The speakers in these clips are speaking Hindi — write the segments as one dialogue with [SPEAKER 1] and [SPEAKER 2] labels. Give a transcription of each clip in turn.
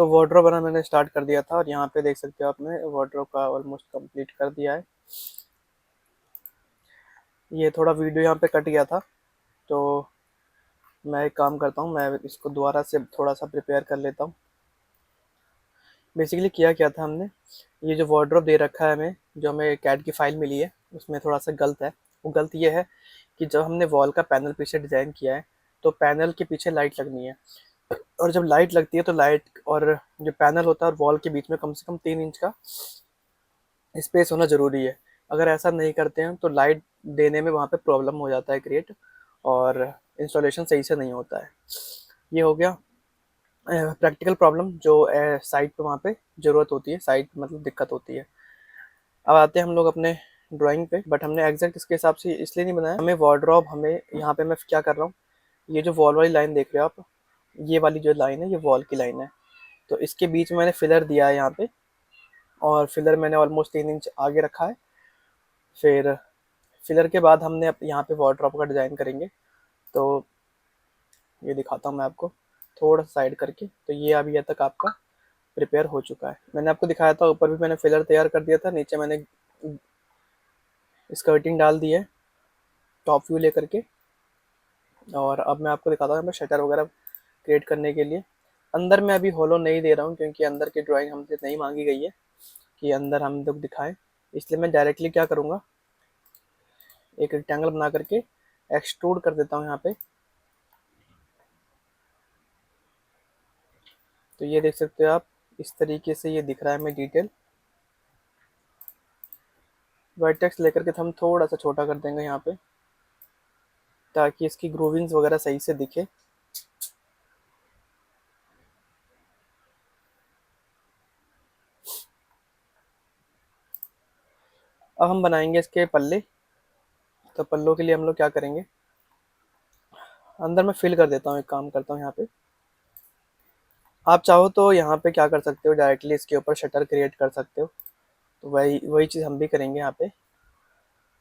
[SPEAKER 1] तो वार्डरोब बनाना मैंने स्टार्ट कर दिया था और यहाँ पे देख सकते हो आपने वार्डरोब का ऑलमोस्ट कंप्लीट कर दिया है। ये थोड़ा वीडियो यहाँ पे कट गया था, तो मैं एक काम करता हूँ, मैं इसको दोबारा से थोड़ा सा प्रिपेयर कर लेता हूँ। बेसिकली किया क्या था हमने, ये जो वार्डरोब दे रखा है हमें, जो हमें कैड की फाइल मिली है, उसमें थोड़ा सा गलत है। वो गलत ये है कि जब हमने वॉल का पैनल पीछे डिज़ाइन किया है, तो पैनल के पीछे लाइट लगनी है, और जब लाइट लगती है तो लाइट और जो पैनल होता है और वॉल के बीच में कम से कम 3 इंच का स्पेस होना ज़रूरी है। अगर ऐसा नहीं करते हैं तो लाइट देने में वहाँ पे प्रॉब्लम हो जाता है क्रिएट, और इंस्टॉलेशन सही से नहीं होता है। ये हो गया प्रैक्टिकल प्रॉब्लम जो साइट पे वहाँ पे ज़रूरत होती है, साइट मतलब दिक्कत होती है। अब आते हैं हम लोग अपने ड्राइंग पे, बट हमने एग्जैक्ट इसके हिसाब से इसलिए नहीं बनाया, हमें वार्डरोब, हमें यहाँ पे मैं क्या कर रहा हूँ, ये जो वॉल वाली लाइन देख रहे हो आप, ये वाली जो लाइन है ये वॉल की लाइन है, तो इसके बीच में मैंने फिलर दिया है यहाँ पे, और फिलर मैंने ऑलमोस्ट 3 इंच आगे रखा है। फिर फिलर के बाद हमने यहाँ पे वार्डरोब का डिज़ाइन करेंगे, तो ये दिखाता हूँ मैं आपको थोड़ा साइड करके। तो ये अभी तक आपका प्रिपेयर हो चुका है। मैंने आपको दिखाया था ऊपर भी मैंने फिलर तैयार कर दिया था, नीचे मैंने स्कर्टिंग डाल दी है टॉप व्यू लेकर के। और अब मैं आपको दिखाता हूँ मैं शटर वगैरह क्रिएट करने के लिए। अंदर मैं अभी होलो नहीं दे रहा हूँ क्योंकि अंदर की ड्राइंग हमसे नहीं मांगी गई है कि अंदर हम लोग दिखाएं, इसलिए मैं डायरेक्टली क्या करूँगा, एक रेक्टेंगल बना करके एक्सट्रूड कर देता हूँ यहाँ पे। तो ये देख सकते हो आप, इस तरीके से ये दिख रहा है हमें डिटेल। वर्टेक्स लेकर के हम थोड़ा सा छोटा कर देंगे यहाँ पे, ताकि इसकी ग्रूविंग्स वगैरह सही से दिखे। अब हम बनाएंगे इसके पल्ले। तो पल्लों के लिए हम लोग क्या करेंगे, अंदर मैं फिल कर देता हूँ, एक काम करता हूँ यहाँ पे। आप चाहो तो यहाँ पे क्या कर सकते हो, डायरेक्टली इसके ऊपर शटर क्रिएट कर सकते हो, तो वही वही चीज़ हम भी करेंगे यहाँ पे।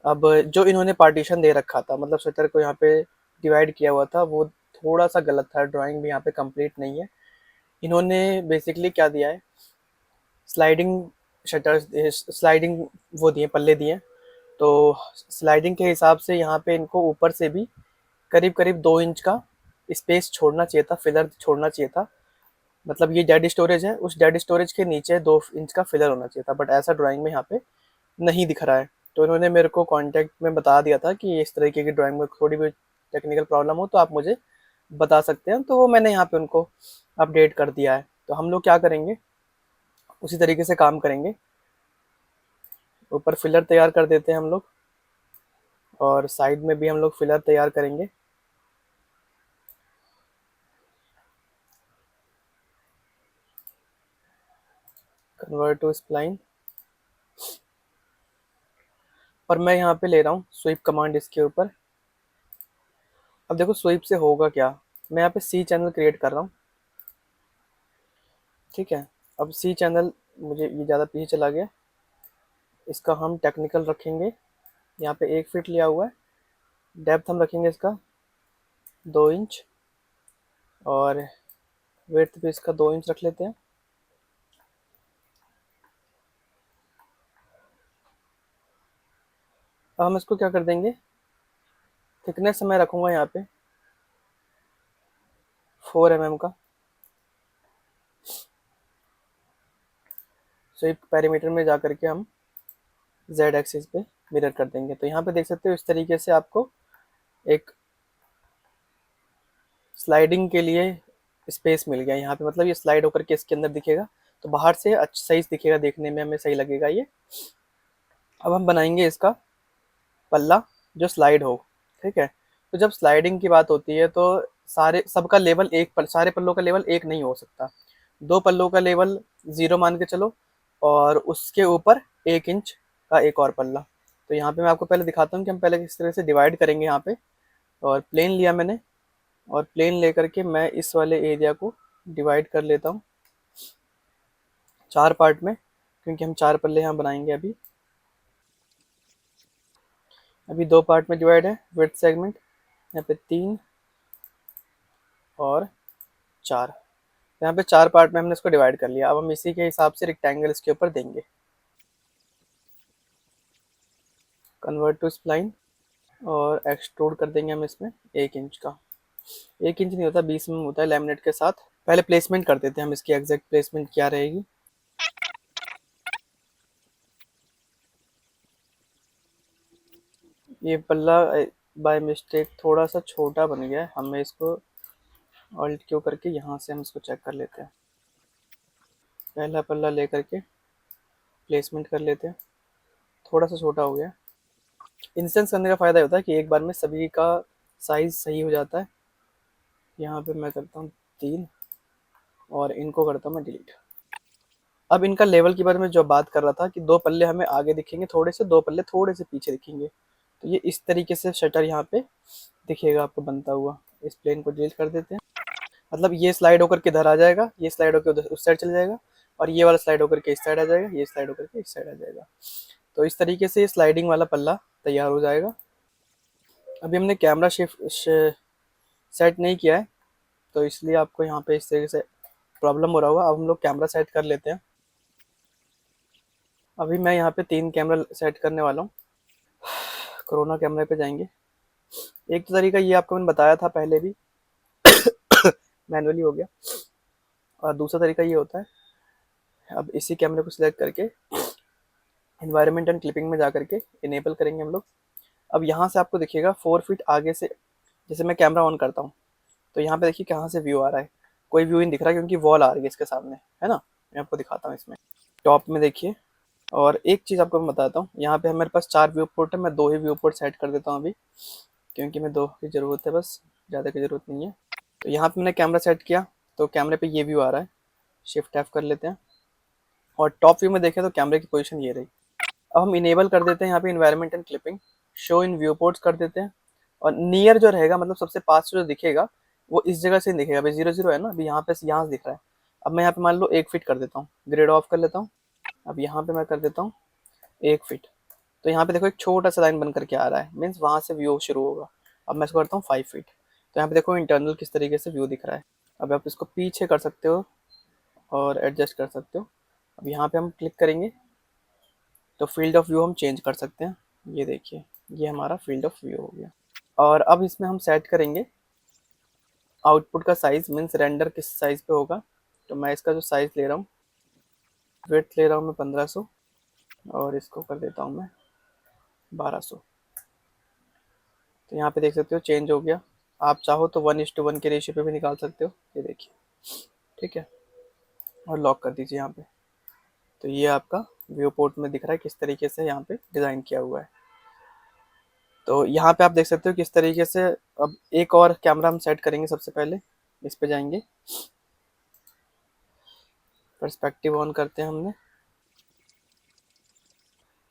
[SPEAKER 1] अब जो इन्होंने पार्टीशन दे रखा था, मतलब शटर को यहाँ पे डिवाइड किया हुआ था, वो थोड़ा सा गलत था, ड्राइंग भी यहाँ पे कंप्लीट नहीं है। इन्होंने बेसिकली क्या दिया है, स्लाइडिंग शटर्स, स्लाइडिंग वो दिए, पल्ले दिए। तो स्लाइडिंग के हिसाब से यहाँ पे इनको ऊपर से भी करीब करीब 2 इंच का स्पेस छोड़ना चाहिए था, फिलर छोड़ना चाहिए था। मतलब ये डेड स्टोरेज है, उस डेड स्टोरेज के नीचे 2 इंच का फिलर होना चाहिए था, बट ऐसा ड्राइंग में यहाँ पे नहीं दिख रहा है। तो इन्होंने मेरे को कॉन्टैक्ट में बता दिया था कि इस तरीके की ड्राइंग में थोड़ी भी टेक्निकल प्रॉब्लम हो तो आप मुझे बता सकते हैं, तो वो मैंने यहाँ पे उनको अपडेट कर दिया है। तो हम लोग क्या करेंगे, उसी तरीके से काम करेंगे। ऊपर फिलर तैयार कर देते हैं हम लोग, और साइड में भी हम लोग फिलर तैयार करेंगे। कन्वर्ट टू स्प्लाइन, और मैं यहाँ पे ले रहा हूँ स्वीप कमांड इसके ऊपर। अब देखो स्वीप से होगा क्या, मैं यहाँ पे सी चैनल क्रिएट कर रहा हूँ, ठीक है। अब सी चैनल, मुझे ये ज़्यादा पीछे चला गया, इसका हम टेक्निकल रखेंगे, यहाँ पे 1 फीट लिया हुआ है। डेप्थ हम रखेंगे इसका 2 इंच, और विड्थ भी इसका 2 इंच रख लेते हैं। अब हम इसको क्या कर देंगे, थिकनेस मैं रखूँगा यहाँ पे 4 mm का। स्वीप पैरामीटर में जा करके हम जेड एक्सिस पे मिरर कर देंगे। तो यहाँ पे देख सकते हो इस तरीके से आपको एक स्लाइडिंग के लिए स्पेस मिल गया यहाँ पे, मतलब ये स्लाइड होकर के इसके अंदर दिखेगा, तो बाहर से अच्छा सही दिखेगा, देखने में हमें सही लगेगा ये। अब हम बनाएंगे इसका पल्ला जो स्लाइड हो, ठीक है। तो जब स्लाइडिंग की बात होती है तो सारे सबका लेवल सारे पल्लों का लेवल एक नहीं हो सकता। 2 पल्लों का लेवल 0 मान के चलो, और उसके ऊपर 1 इंच का एक और पल्ला। तो यहाँ पे मैं आपको पहले दिखाता हूँ कि हम पहले किस तरह से डिवाइड करेंगे यहाँ पे। और प्लेन लिया मैंने, और प्लेन लेकर के मैं इस वाले एरिया को डिवाइड कर लेता हूँ 4 पार्ट में, क्योंकि हम 4 पल्ले यहाँ बनाएंगे अभी। अभी 2 पार्ट में डिवाइड है विड्थ सेगमेंट, यहाँ पे 3 और 4। यहाँ पे 4 पार्ट में हमने इसको डिवाइड कर लिया। अब हम इसी के हिसाब से रेक्टेंगल इसके ऊपर देंगे। कन्वर्ट टू स्प्लाइन, और एक्सट्रूड कर देंगे हम इसमें 1 इंच का। 1 इंच नहीं होता, 20 में होता है लैमिनेट के साथ। पहले प्लेसमेंट कर देते हैं हम, इसकी एग्जैक्ट प्लेसमेंट क्या रहेगी। ये पल्ला बाय मिस्टेक थोड़ा सा छोटा बन गया है, हमें इसको ऑल्ट क्यों करके यहाँ से हम इसको चेक कर लेते हैं। पहला पल्ला ले करके प्लेसमेंट कर लेते हैं, थोड़ा सा छोटा हो गया। इंस्टेंस करने का फ़ायदा ये होता है कि एक बार में सभी का साइज़ सही हो जाता है। यहाँ पे मैं करता हूँ 3, और इनको करता हूँ मैं डिलीट। अब इनका लेवल के बारे में जो बात कर रहा था कि 2 पल्ले हमें आगे दिखेंगे थोड़े से, 2 पल्ले थोड़े से पीछे दिखेंगे, तो ये इस तरीके से शटर यहाँ पे दिखेगा आपको बनता हुआ। इस प्लेन को डिलीट कर देते हैं। मतलब ये स्लाइड होकर के इधर आ जाएगा, ये स्लाइड होकर उधर उस साइड चले जाएगा, और ये वाला स्लाइड होकर के इस साइड आ जाएगा, ये स्लाइड होकर के इस साइड आ जाएगा। तो इस तरीके से ये स्लाइडिंग वाला पल्ला तैयार हो जाएगा। अभी हमने कैमरा शिफ्ट सेट नहीं किया है, तो इसलिए आपको यहाँ पे इस तरीके से प्रॉब्लम हो रहा होगा। अब हम लोग कैमरा सेट कर लेते हैं। अभी मैं यहाँ पे 3 कैमरा सेट करने वाला हूँ। कोरोना कैमरे पे जाएंगे। एक तो तरीका ये आपको मैंने बताया था पहले भी, मैनुअली हो गया। और दूसरा तरीका ये होता है, अब इसी कैमरे को सिलेक्ट करके एनवायरनमेंट एंड क्लिपिंग में जा करके इनेबल करेंगे हम लोग। अब यहाँ से आपको दिखेगा 4 फीट आगे से, जैसे मैं कैमरा ऑन करता हूँ तो यहाँ पे देखिए कहाँ से व्यू आ रहा है। कोई व्यू नहीं दिख रहा क्योंकि वॉल आ रही है इसके सामने, है ना। मैं आपको दिखाता हूँ इसमें टॉप में देखिए। और एक चीज़ आपको मैं बताता हूँ, यहाँ पे मेरे पास 4 व्यू पोर्ट है, मैं 2 ही व्यू पोर्ट सेट कर देता हूँ अभी, क्योंकि मैं 2 की ज़रूरत है बस, ज़्यादा की ज़रूरत नहीं है। तो यहाँ पे मैंने कैमरा सेट किया तो कैमरे पे ये व्यू आ रहा है। शिफ्ट F कर लेते हैं, और टॉप व्यू में देखें तो कैमरे की पोजीशन ये रही। अब हम इनेबल कर देते हैं यहाँ पे environment and clipping, show in view ports कर देते हैं। और नियर जो रहेगा, मतलब सबसे पास जो दिखेगा वो इस जगह से दिखेगा। अभी 0 0 है ना, अभी यहाँ पे यहाँ से दिख रहा है। अब मैं यहाँ पे मान लो 1 फीट कर देता हूँ, ग्रेड ऑफ कर लेता हूँ। अब यहाँ पे मैं कर देता हूँ 1 फीट। तो यहाँ पे देखो एक छोटा सा लाइन बन करके आ रहा है, मीन्स वहाँ से व्यू शुरू होगा। अब मैं इसको करता हूँ 5 फीट, तो यहाँ पे देखो इंटरनल किस तरीके से व्यू दिख रहा है। अब आप इसको पीछे कर सकते हो और एडजस्ट कर सकते हो। अब यहाँ पे हम क्लिक करेंगे तो फील्ड ऑफ व्यू हम चेंज कर सकते हैं। ये देखिए, ये हमारा फील्ड ऑफ व्यू हो गया। और अब इसमें हम सेट करेंगे आउटपुट का साइज़, मीन्स रेंडर किस साइज़ पे होगा। तो मैं इसका जो साइज़ ले रहा हूँ, वेट ले रहा हूँ मैं 1500, और इसको कर देता हूँ मैं 1200। तो यहाँ पे देख सकते हो चेंज हो गया। आप चाहो तो 1:1 के रेशियो पे भी निकाल सकते हो, ये देखिए, ठीक है। और लॉक कर दीजिए यहाँ पे। तो ये आपका व्यू पोर्ट में दिख रहा है किस तरीके से यहाँ पे डिज़ाइन किया हुआ है। तो यहाँ पे आप देख सकते हो किस तरीके से। अब एक और कैमरा हम सेट करेंगे। सबसे पहले इस पे जाएंगे, पर्सपेक्टिव ऑन करते हैं हमने,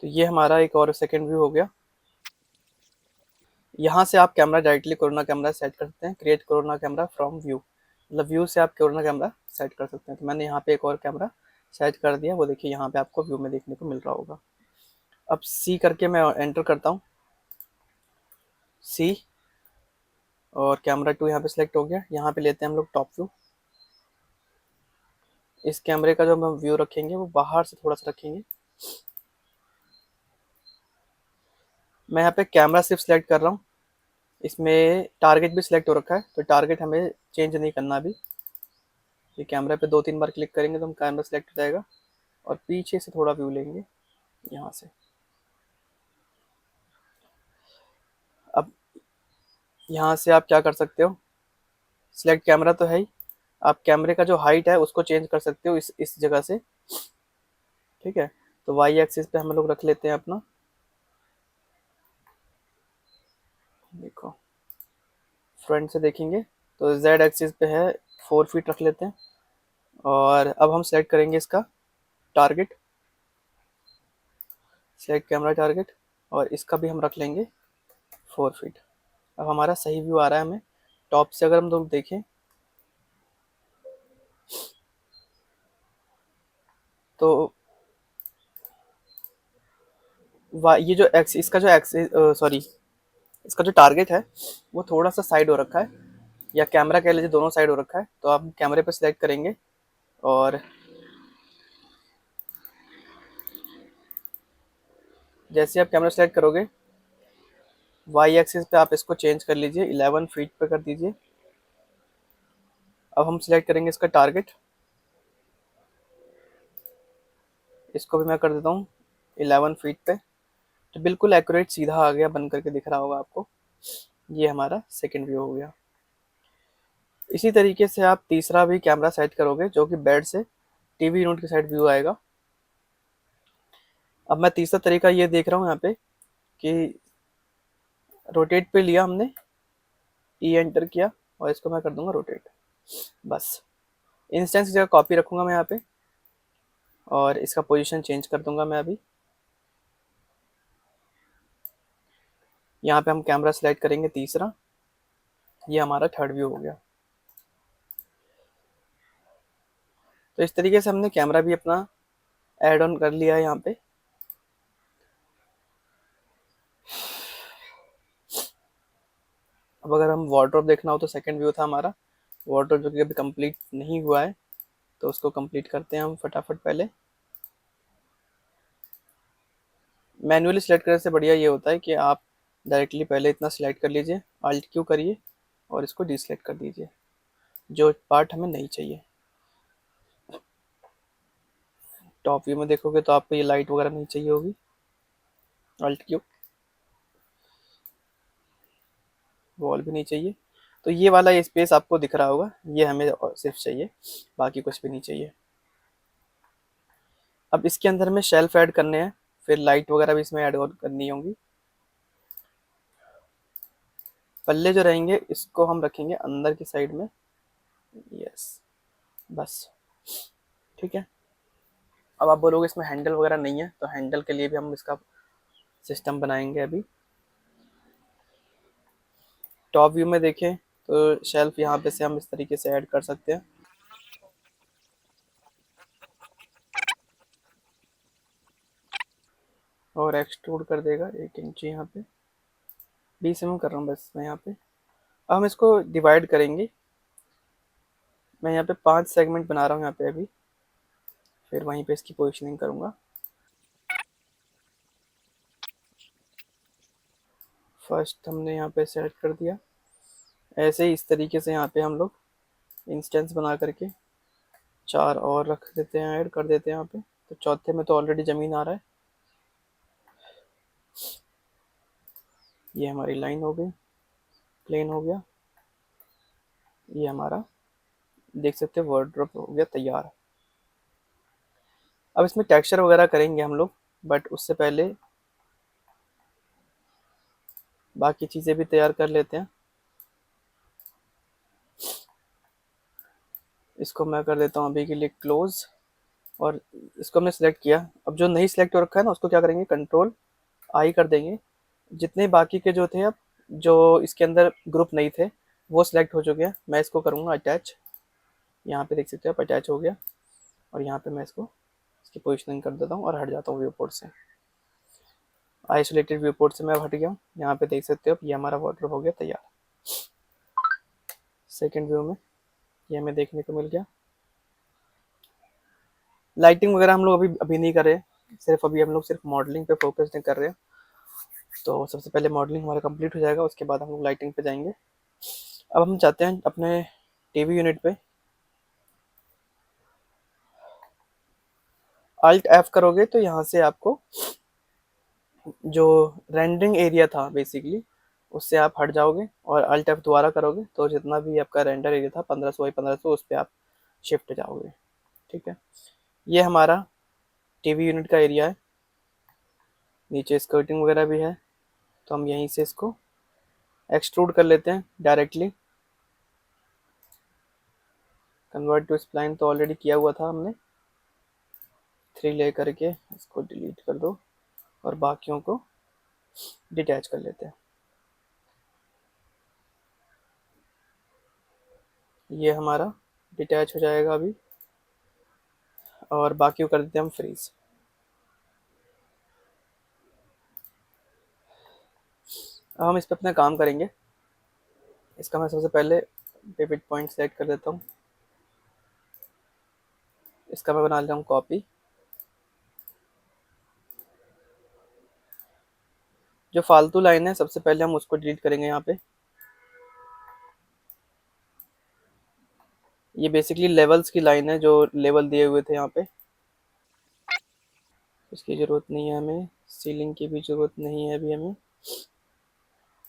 [SPEAKER 1] तो ये हमारा एक और सेकंड व्यू हो गया। यहाँ से आप camera directly corona camera set कर सकते हैं, create corona camera from view, मतलब व्यू से आप कोरोना कैमरा सेट कर सकते हैं। तो मैंने यहाँ पे एक और कैमरा सेट कर दिया, वो देखिए यहाँ पे आपको व्यू में देखने को मिल रहा होगा। अब सी करके मैं एंटर करता हूँ, सी, और कैमरा 2 यहाँ पे सिलेक्ट हो गया। यहाँ पे लेते हैं हम लोग टॉप व्यू। इस कैमरे का जो हम व्यू रखेंगे वो बाहर से थोड़ा सा रखेंगे। मैं यहाँ पे कैमरा सिर्फ सिलेक्ट कर रहा हूँ, इसमें टारगेट भी सिलेक्ट हो रखा है, तो टारगेट हमें चेंज नहीं करना अभी। ये कैमरा पे 2-3 बार क्लिक करेंगे तो हम कैमरा सिलेक्ट हो जाएगा, और पीछे से थोड़ा व्यू लेंगे यहाँ से। अब यहाँ से आप क्या कर सकते हो, सिलेक्ट कैमरा तो है ही, आप कैमरे का जो हाइट है उसको चेंज कर सकते हो इस जगह से, ठीक है। तो वाई एक्सिस पे हम लोग रख लेते हैं अपना, देखो फ्रंट से देखेंगे तो जेड एक्सिस पे है 4 फीट रख लेते हैं। और अब हम सेलेक्ट करेंगे इसका टारगेट, सेलेक्ट कैमरा टारगेट, और इसका भी हम रख लेंगे 4 फीट। अब हमारा सही व्यू आ रहा है हमें। टॉप से अगर हम लोग देखें तो ये जो एक्स, इसका जो एक्स, सॉरी, इसका जो टारगेट है वो थोड़ा सा साइड हो रखा है, या कैमरा कह लीजिए, दोनों साइड हो रखा है। तो आप कैमरे पे सिलेक्ट करेंगे और जैसे आप कैमरा सेलेक्ट करोगे, वाई एक्सिस पे आप इसको चेंज कर लीजिए, 11 फीट पे कर दीजिए। अब हम सिलेक्ट करेंगे इसका टारगेट, इसको भी मैं कर देता हूँ 11 फीट पे। तो बिल्कुल एक्यूरेट सीधा आ गया, बन करके दिख रहा होगा आपको। ये हमारा सेकंड व्यू हो गया। इसी तरीके से आप तीसरा भी कैमरा सेट करोगे, जो कि बेड से टीवी यूनिट की साइड व्यू आएगा। अब मैं तीसरा तरीका ये देख रहा हूँ यहाँ पे कि रोटेट पे लिया हमने, ई एंटर किया और इसको मैं कर दूंगा रोटेट। बस इंस्टेंस की जगह कॉपी रखूंगा मैं यहाँ पे और इसका पोजीशन चेंज कर दूंगा मैं अभी। यहाँ पे हम कैमरा सेलेक्ट करेंगे तीसरा, ये हमारा थर्ड व्यू हो गया। तो इस तरीके से हमने कैमरा भी अपना ऐड ऑन कर लिया है यहाँ पे। अब अगर हम वार्डरोब देखना हो तो सेकंड व्यू था हमारा वार्डरोब, जो कि अभी कंप्लीट नहीं हुआ है, तो उसको कंप्लीट करते हैं हम फटाफट। पहले मैन्युअली सिलेक्ट करने से बढ़िया ये होता है कि आप डायरेक्टली पहले इतना सिलेक्ट कर लीजिए, अल्ट क्यू करिए और इसको डिसलेक्ट कर दीजिए जो पार्ट हमें नहीं चाहिए। टॉप व्यू में देखोगे तो आपको ये लाइट वगैरह नहीं चाहिए होगी, अल्ट क्यू। वॉल भी नहीं चाहिए, तो ये वाला स्पेस आपको दिख रहा होगा, ये हमें सिर्फ चाहिए, बाकी कुछ भी नहीं चाहिए। अब इसके अंदर में शेल्फ ऐड करने हैं, फिर लाइट वगैरह भी इसमें ऐड करनी होंगी। पल्ले जो रहेंगे इसको हम रखेंगे अंदर की साइड में। यस, बस ठीक है। अब आप बोलोगे इसमें हैंडल वगैरह नहीं है, तो हैंडल के लिए भी हम इसका सिस्टम बनाएंगे अभी। टॉप व्यू में देखें तो शेल्फ यहाँ पे से हम इस तरीके से ऐड कर सकते हैं। और एक्सट्रूड कर देगा 1 इंच यहाँ पे, 20 mm कर रहा हूँ बस मैं यहाँ पे। अब हम इसको डिवाइड करेंगे, मैं यहाँ पे 5 सेगमेंट बना रहा हूँ यहाँ पे अभी, फिर वहीं पे इसकी पोजिशनिंग करूँगा। फर्स्ट हमने यहाँ पे सेलेक्ट कर दिया, ऐसे ही इस तरीके से यहाँ पे हम लोग इंस्टेंस बना करके 4 और रख देते हैं, ऐड कर देते हैं यहाँ पे। तो चौथे में तो ऑलरेडी ज़मीन आ रहा है। ये हमारी लाइन हो गई, प्लेन हो गया। ये हमारा देख सकते हैं वार्डरोब हो गया तैयार। अब इसमें टेक्सचर वगैरह करेंगे हम लोग, बट उससे पहले बाकी चीज़ें भी तैयार कर लेते हैं। इसको मैं कर देता हूँ अभी के लिए क्लोज, और इसको हमने सेलेक्ट किया। अब जो नहीं सिलेक्ट हो रखा है ना, उसको क्या करेंगे, कंट्रोल आई कर देंगे। जितने बाकी के जो थे, अब जो इसके अंदर ग्रुप नहीं थे वो सिलेक्ट हो चुके हैं। मैं इसको करूँगा अटैच, यहाँ पे देख सकते हो आप अटैच हो गया। और यहाँ पे मैं इसको इसकी पोजिशनिंग कर देता हूँ और हट जाता हूँ व्यू पोर्ट से। आइसोलेटेड व्यू पोर्ट से मैं हट गया हूँ। यहाँ पे देख सकते हो ये हमारा वार्डरोब हो गया तैयार। सेकेंड व्यू में ये हमें देखने को मिल गया। लाइटिंग वगैरह हम लोग अभी अभी नहीं कर रहे, सिर्फ अभी हम लोग सिर्फ मॉडलिंग पे फोकस नहीं कर रहे हैं। तो सबसे पहले मॉडलिंग हमारा कंप्लीट हो जाएगा, उसके बाद हम लोग लाइटिंग पे जाएंगे। अब हम जाते हैं अपने टीवी यूनिट पे। अल्ट एफ करोगे तो यहाँ से आपको जो रेंडरिंग एरिया था बेसिकली, उससे आप हट जाओगे, और अल्ट एफ दोबारा करोगे तो जितना भी आपका रेंडर एरिया था 1500 बाई 1500, उस पर आप शिफ्ट जाओगे। ठीक है, ये हमारा टीवी यूनिट का एरिया है। नीचे स्कर्टिंग वगैरह भी है, तो हम यहीं से इसको एक्सट्रूड कर लेते हैं डायरेक्टली। कन्वर्ट टू स्प्लाइन तो ऑलरेडी किया हुआ था हमने, 3 ले करके इसको डिलीट कर दो और बाकियों को डिटैच कर लेते हैं। ये हमारा डिटैच हो जाएगा अभी, और बाकी को कर देते हैं हम फ्रीज। अब हम इस पर अपना काम करेंगे। इसका मैं सबसे पहले पिवट पॉइंट सेलेक्ट कर देता हूँ। इसका मैं बना लेता हूँ कॉपी। जो फालतू लाइन है सबसे पहले हम उसको डिलीट करेंगे यहाँ पे। ये बेसिकली लेवल्स की लाइन है, जो लेवल दिए हुए थे यहाँ पे। इसकी ज़रूरत नहीं है हमें। सीलिंग की भी ज़रूरत नहीं है अभी हमें।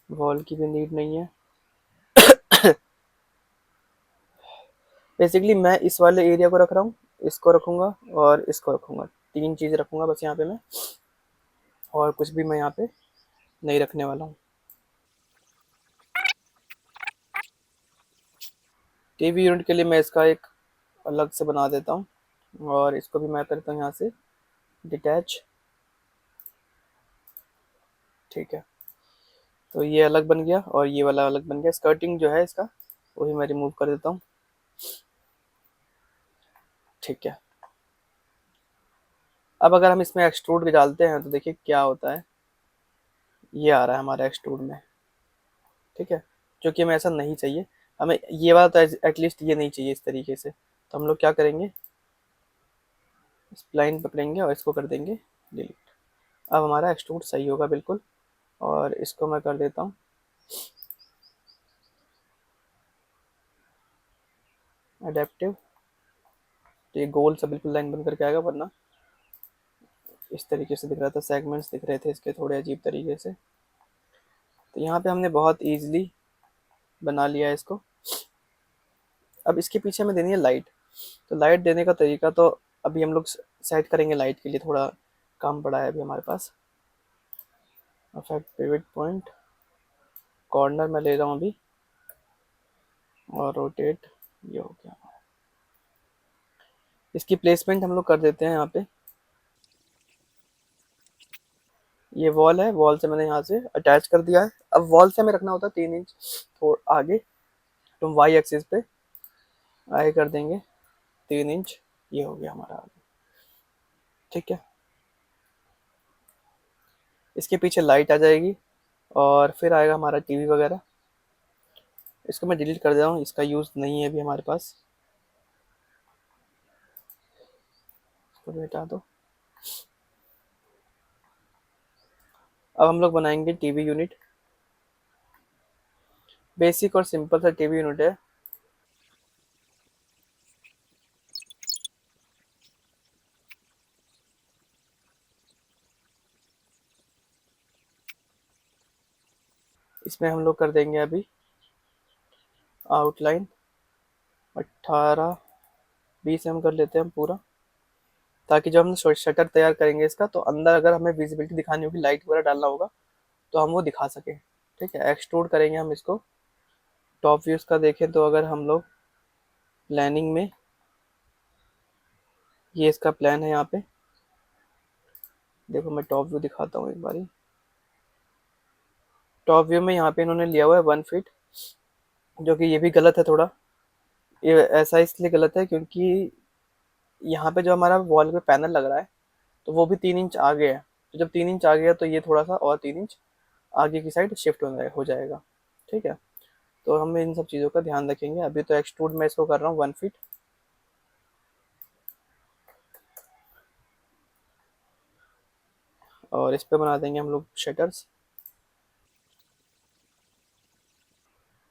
[SPEAKER 1] वॉल की भी नीड नहीं है। बेसिकली मैं इस वाले एरिया को रख रहा हूँ, इसको रखूँगा और इसको रखूँगा। 3 चीज़ रखूँगा बस यहाँ पे मैं, और कुछ भी मैं यहाँ पे नहीं रखने वाला हूँ। टीवी यूनिट के लिए मैं इसका एक अलग से बना देता हूँ, और इसको भी मैं करता हूँ यहाँ से डिटैच। ठीक है, तो ये अलग बन गया और ये वाला अलग बन गया। स्कर्टिंग जो है इसका वही मैं रिमूव कर देता हूँ। ठीक है, अब अगर हम इसमें एक्सट्रूड भी डालते हैं तो देखिए क्या होता है। ये आ रहा है हमारा एक्सट्रूड में। ठीक है, जो कि हमें ऐसा नहीं चाहिए। हमें ये वाला तो एटलीस्ट ये नहीं चाहिए इस तरीके से। तो हम लोग क्या करेंगे, स्प्लाइन पकड़ेंगे और इसको कर देंगे डिलीट। अब हमारा एक्सट्रूड सही होगा बिल्कुल। और इसको मैं कर देता हूँ अडेप्टिव। तो ये गोल सा बिल्कुल लाइन बन करके आएगा, वरना इस तरीके से दिख रहा था, सेगमेंट्स दिख रहे थे इसके थोड़े अजीब तरीके से। तो यहाँ पे हमने बहुत ईजिली बना लिया है इसको। अब इसके पीछे हमें देनी है लाइट। तो लाइट देने का तरीका तो अभी हम लोग सेट करेंगे। लाइट के लिए थोड़ा काम पड़ा है अभी हमारे पास। अफेक्ट पिवट पॉइंट, कॉर्नर में ले रहा हूँ अभी, और रोटेट। ये हो गया। इसकी प्लेसमेंट हम लोग कर देते हैं यहाँ पे। ये वॉल है, वॉल से मैंने यहाँ से अटैच कर दिया है। अब वॉल से हमें रखना होता है 3 इंच थोड़ा आगे, तो वाई एक्सिस पे आगे कर देंगे 3 इंच। ये हो गया हमारा आगे। ठीक है, इसके पीछे लाइट आ जाएगी और फिर आएगा हमारा टीवी वगैरह। इसको मैं डिलीट कर दे रहा हूँ, इसका यूज़ नहीं है अभी हमारे पास। इसको भी हटा दो। अब हम लोग बनाएंगे टीवी यूनिट। बेसिक और सिंपल सा टीवी यूनिट है। इसमें हम लोग कर देंगे अभी आउटलाइन 18-20 हम कर लेते हैं हम पूरा, ताकि जब हम शटर तैयार करेंगे इसका, तो अंदर अगर हमें विजिबिलिटी दिखानी होगी, लाइट वगैरह डालना होगा, तो हम वो दिखा सकें। ठीक है, एक्सट्रूड करेंगे हम इसको। टॉप व्यूज़ का देखें तो अगर हम लोग प्लानिंग में, ये इसका प्लान है यहाँ पे। देखो मैं टॉप व्यू दिखाता हूँ एक बारी। टॉप व्यू में यहाँ पे इन्होंने लिया हुआ है 1 फीट, जो कि ये भी गलत है थोड़ा। ये ऐसा इसलिए गलत है क्योंकि यहाँ पे जो हमारा वॉल पे पैनल लग रहा है, तो वो भी 3 इंच आगे है। तो जब 3 इंच आ गया तो ये थोड़ा सा और 3 इंच आगे की साइड शिफ्ट हो जाएगा। ठीक है, तो हम इन सब चीज़ों का ध्यान रखेंगे। अभी तो एक्सट्रूड मैं इसको कर रहा हूँ 1 फीट। और इस पे बना देंगे हम लोग शटर्स।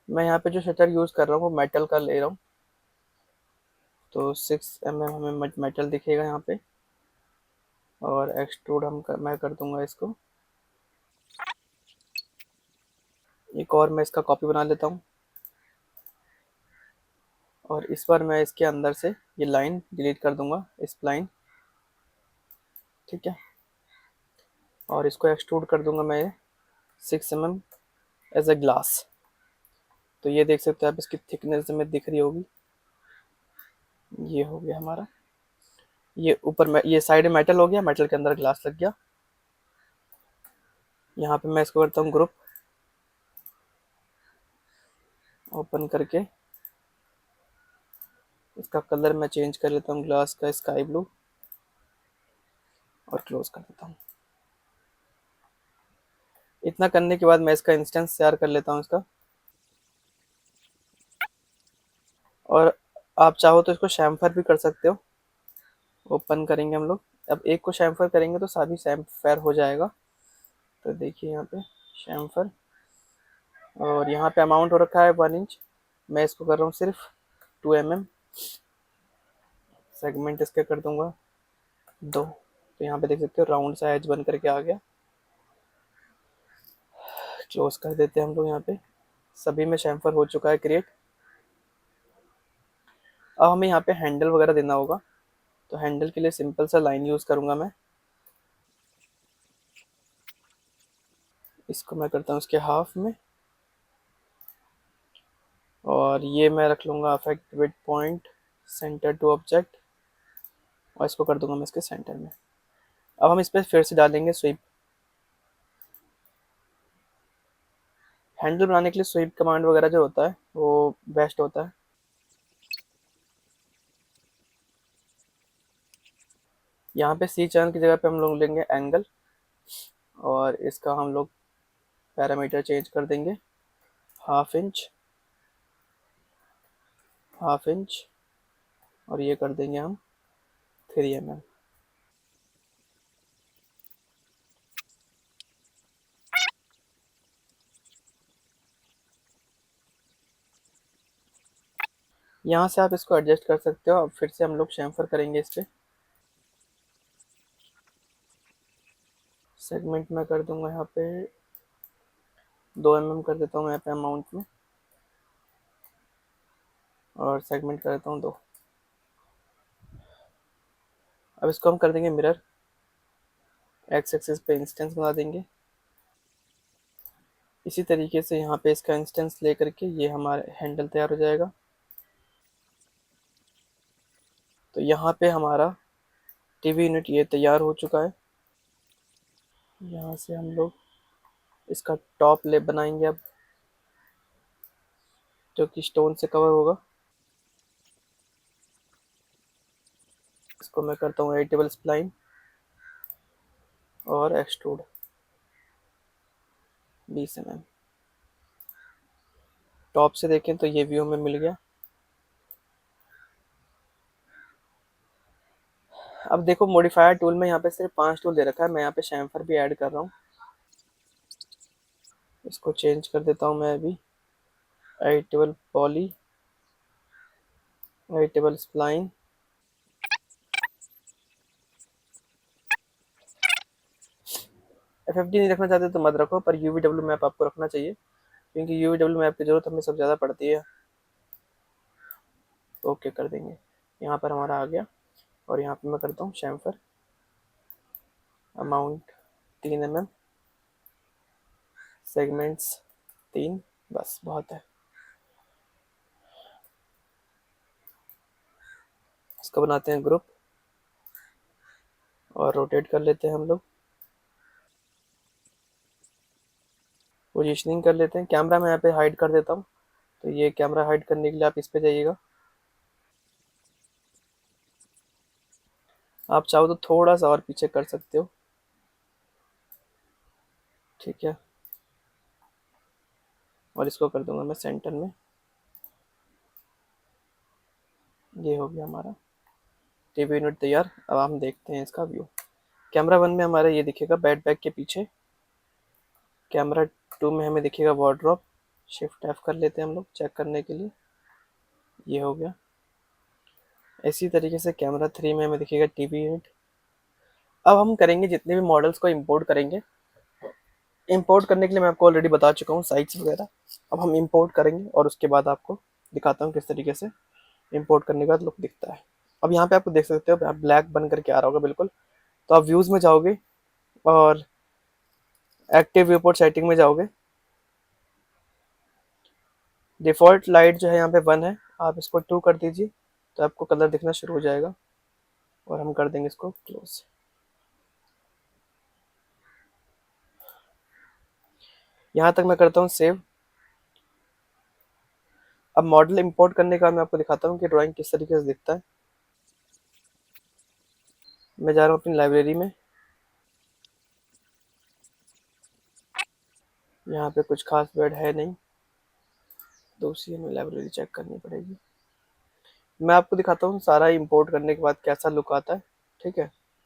[SPEAKER 1] मैं यहाँ पे जो शटर यूज़ कर रहा हूँ वो मेटल का ले रहा हूँ। तो 6 mm हमें मेटल दिखेगा यहाँ पे। और एक्सट्रूड मैं कर दूंगा इसको। एक और मैं इसका कॉपी बना लेता हूँ, और इस बार मैं इसके अंदर से ये लाइन डिलीट कर दूंगा, इस लाइन। ठीक है, और इसको एक्सट्रूड कर दूंगा मैं 6 mm एज ए ग्लास। तो ये देख सकते हैं आप, इसकी थिकनेस में दिख रही होगी। ये हो गया हमारा। ये ऊपर में, ये साइड में मेटल हो गया, मेटल के अंदर ग्लास लग गया। यहाँ पे मैं इसको करता हूँ ग्रुप, ओपन करके इसका कलर मैं चेंज कर लेता हूँ, ग्लास का स्काई ब्लू, और क्लोज कर देता हूँ। इतना करने के बाद मैं इसका इंस्टेंस तैयार कर लेता हूँ इसका। और आप चाहो तो इसको शैम्फर भी कर सकते हो। ओपन करेंगे हम लोग। अब एक को शैम्फर करेंगे तो सभी शैम्फर हो जाएगा। तो देखिए यहाँ पे शैम्फर, और यहाँ पे अमाउंट हो रखा है 1 इंच। मैं इसको कर रहा हूँ सिर्फ 2 mm। सेगमेंट इसके कर दूंगा 2। तो यहाँ पे देख सकते हो राउंड सा एज बन करके आ गया। क्लोज कर देते हैं हम लोग। यहाँ पे सभी में शैम्फर हो चुका है क्रिएट। अब हमें यहाँ पे हैंडल वगैरह देना होगा। तो हैंडल के लिए सिंपल सा लाइन यूज़ करूँगा मैं। इसको मैं करता हूँ इसके हाफ में, और ये मैं रख लूँगा affect with point centre to object, और इसको कर दूंगा मैं इसके सेंटर में। अब हम इस पर फिर से डालेंगे स्वीप। हैंडल बनाने के लिए स्वीप कमांड वगैरह जो होता है वो बेस्ट होता है। यहाँ पे सी चैनल की जगह पे हम लोग लेंगे एंगल, और इसका हम लोग पैरामीटर चेंज कर देंगे 1/2 इंच, 1/2 इंच, और ये कर देंगे हम 3 mm। यहाँ से आप इसको एडजस्ट कर सकते हो। अब फिर से हम लोग शैम्फर करेंगे इस पे। सेगमेंट में कर दूंगा यहाँ पे 2 mm कर देता हूँ यहाँ पे अमाउंट में, और सेगमेंट कर देता हूँ 2। अब इसको हम कर देंगे मिरर। एक्स एक्सिस पे इंस्टेंस बना देंगे। इसी तरीके से यहाँ पे इसका इंस्टेंस ले करके ये हमारा हैंडल तैयार हो जाएगा। तो यहाँ पे हमारा टीवी यूनिट ये तैयार हो चुका है। यहाँ से हम लोग इसका टॉप लेप बनाएंगे अब, जो कि स्टोन से कवर होगा। इसको मैं करता हूँ एडिटेबल स्प्लाइन और एक्सट्रूड 20 mm। टॉप से देखें तो ये व्यू में मिल गया। अब देखो मॉडिफायर टूल में यहाँ पे सिर्फ 5 टूल दे रखा है। मैं यहाँ पे शैम्फर भी ऐड कर रहा हूँ। इसको चेंज कर देता हूँ मैं अभी। Editable poly, editable spline, FFD नहीं रखना चाहते तो मत रखो, पर UVW मैप आपको रखना चाहिए, क्योंकि UVW मैप की जरूरत हमें सबसे ज़्यादा पड़ती है। ओके कर देंगे। यहाँ पर हमारा आ गया, और यहाँ पे मैं करता हूँ शैम्फर अमाउंट 3 mm, सेगमेंट्स 3, बस बहुत है। इसको बनाते हैं ग्रुप, और रोटेट कर लेते हैं हम लोग। पोजीशनिंग कर लेते हैं। कैमरा मैं यहाँ पे हाइड कर देता हूँ। तो ये कैमरा हाइड करने के लिए आप इस पे जाइएगा। आप चाहो तो थोड़ा सा और पीछे कर सकते हो, ठीक है। और इसको कर दूंगा मैं सेंटर में। ये हो गया हमारा टीवी यूनिट तैयार। अब हम देखते हैं इसका व्यू। कैमरा 1 में हमारा ये दिखेगा बैट बैग के पीछे। कैमरा 2 में हमें दिखेगा वार्डरोब। शिफ्ट F कर लेते हैं हम लोग चेक करने के लिए। ये हो गया। इसी तरीके से कैमरा 3 में हमें दिखेगा टीवी यूनिट। अब हम करेंगे जितने भी मॉडल्स को इंपोर्ट करेंगे। इंपोर्ट करने के लिए मैं आपको ऑलरेडी बता चुका हूँ साइट्स वगैरह। अब हम इंपोर्ट करेंगे, और उसके बाद आपको दिखाता हूँ किस तरीके से इंपोर्ट करने का लुक दिखता है। अब यहाँ पे आपको देख सकते हो ब्लैक बन करके आ रहा होगा बिल्कुल। तो आप व्यूज़ में जाओगे, और एक्टिव व्यूपोर्ट सेटिंग में जाओगे। डिफ़ॉल्ट लाइट जो है यहाँ पे 1 है, आप इसको 2 कर दीजिए, तो आपको कलर दिखना शुरू हो जाएगा। और हम कर देंगे इसको क्लोज। यहाँ तक मैं करता हूँ सेव। अब मॉडल इंपोर्ट करने का मैं आपको दिखाता हूँ कि ड्राइंग किस तरीके से दिखता है। मैं जा रहा हूँ अपनी लाइब्रेरी में। यहाँ पे कुछ खास वर्ड है नहीं, दूसरी हमें लाइब्रेरी चेक करनी पड़ेगी। मैं आपको दिखाता हूँ सारा इंपोर्ट करने के बाद कैसा लुक आता है। ठीक है।